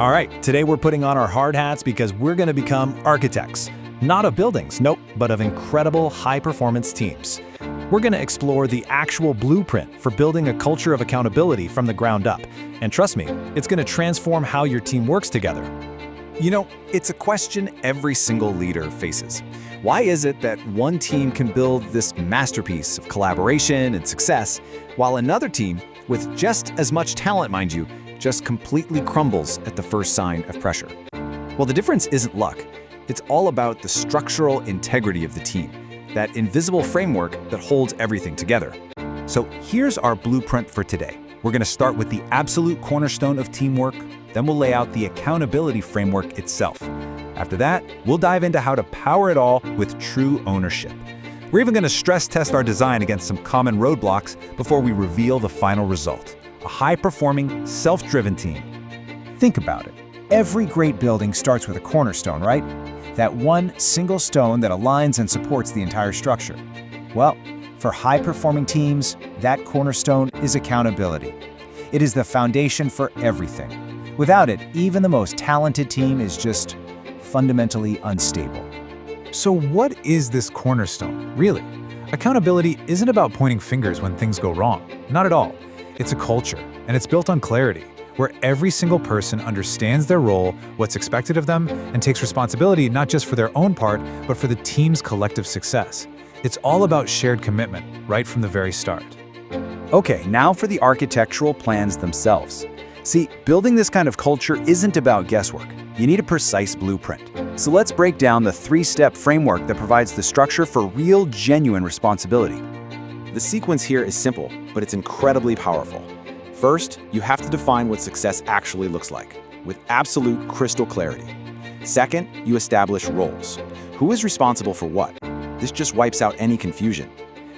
All right, today we're putting on our hard hats because we're going to become architects. Not of buildings, nope, but of incredible high-performance teams. We're going to explore the actual blueprint for building a culture of accountability from the ground up. And trust me, it's going to transform how your team works together. You know, it's a question every single leader faces. Why is it that one team can build this masterpiece of collaboration and success, while another team, with just as much talent, mind you, just completely crumbles at the first sign of pressure? Well, the difference isn't luck. It's all about the structural integrity of the team, that invisible framework that holds everything together. So here's our blueprint for today. We're going to start with the absolute cornerstone of teamwork, then we'll lay out the accountability framework itself. After that, we'll dive into how to power it all with true ownership. We're even going to stress test our design against some common roadblocks before we reveal the final result: a high-performing, self-driven team. Think about it. Every great building starts with a cornerstone, right? That one single stone that aligns and supports the entire structure. Well, for high-performing teams, that cornerstone is accountability. It is the foundation for everything. Without it, even the most talented team is just fundamentally unstable. So what is this cornerstone, really? Accountability isn't about pointing fingers when things go wrong. Not at all. It's a culture, and it's built on clarity, where every single person understands their role, what's expected of them, and takes responsibility not just for their own part, but for the team's collective success. It's all about shared commitment, right from the very start. Okay, now for the architectural plans themselves. See, building this kind of culture isn't about guesswork. You need a precise blueprint. So let's break down the three-step framework that provides the structure for real, genuine responsibility. The sequence here is simple, but it's incredibly powerful. First, you have to define what success actually looks like, with absolute crystal clarity. Second, you establish roles. Who is responsible for what? This just wipes out any confusion.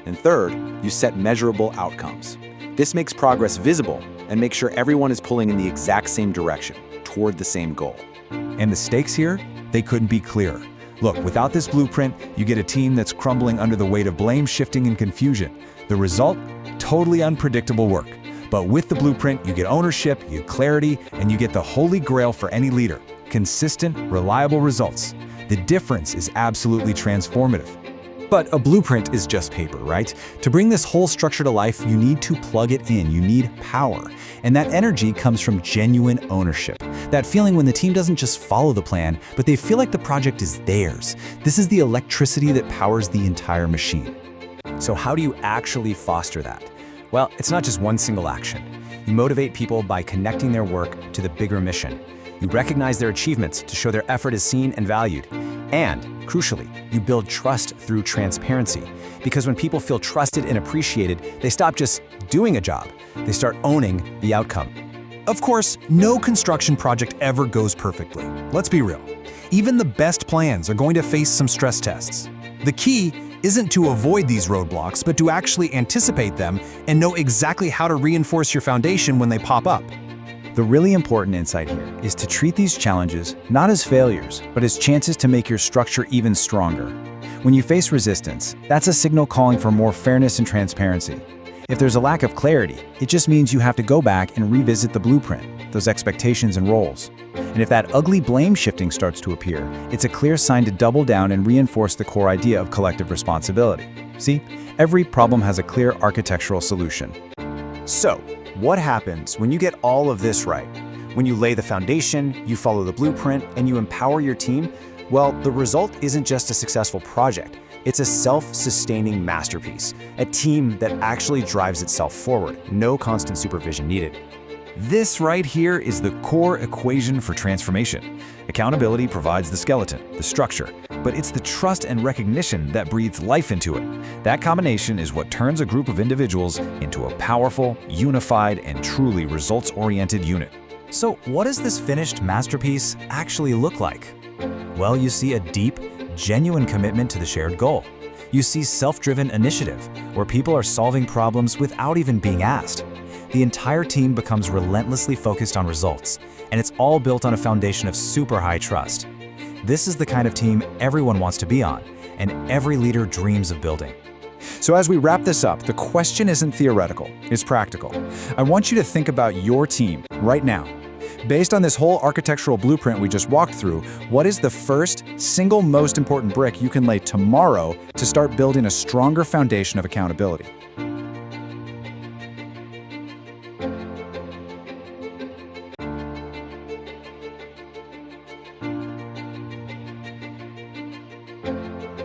And third, you set measurable outcomes. This makes progress visible and makes sure everyone is pulling in the exact same direction, toward the same goal. And the stakes here? They couldn't be clearer. Look, without this blueprint, you get a team that's crumbling under the weight of blame, shifting, and confusion. The result? Totally unpredictable work. But with the blueprint, you get ownership, you get clarity, and you get the holy grail for any leader: consistent, reliable results. The difference is absolutely transformative. But a blueprint is just paper, right? To bring this whole structure to life, you need to plug it in. You need power. And that energy comes from genuine ownership. That feeling when the team doesn't just follow the plan, but they feel like the project is theirs. This is the electricity that powers the entire machine. So how do you actually foster that? Well, it's not just one single action. You motivate people by connecting their work to the bigger mission. You recognize their achievements to show their effort is seen and valued. And, crucially, you build trust through transparency. Because when people feel trusted and appreciated, they stop just doing a job. They start owning the outcome. Of course, no construction project ever goes perfectly. Let's be real. Even the best plans are going to face some stress tests. The key isn't to avoid these roadblocks, but to actually anticipate them and know exactly how to reinforce your foundation when they pop up. The really important insight here is to treat these challenges not as failures, but as chances to make your structure even stronger. When you face resistance, that's a signal calling for more fairness and transparency. If there's a lack of clarity, it just means you have to go back and revisit the blueprint, those expectations and roles. And if that ugly blame shifting starts to appear, it's a clear sign to double down and reinforce the core idea of collective responsibility. See, every problem has a clear architectural solution. So, what happens when you get all of this right? When you lay the foundation, you follow the blueprint, and you empower your team? Well, the result isn't just a successful project. It's a self-sustaining masterpiece, a team that actually drives itself forward, no constant supervision needed. This right here is the core equation for transformation. Accountability provides the skeleton, the structure, but it's the trust and recognition that breathes life into it. That combination is what turns a group of individuals into a powerful, unified, and truly results-oriented unit. So what does this finished masterpiece actually look like? Well, you see a deep, genuine commitment to the shared goal. You see self-driven initiative, where people are solving problems without even being asked. The entire team becomes relentlessly focused on results, and it's all built on a foundation of super high trust. This is the kind of team everyone wants to be on, and every leader dreams of building. So as we wrap this up, the question isn't theoretical, it's practical. I want you to think about your team right now. Based on this whole architectural blueprint we just walked through, what is the first, single most important brick you can lay tomorrow to start building a stronger foundation of accountability?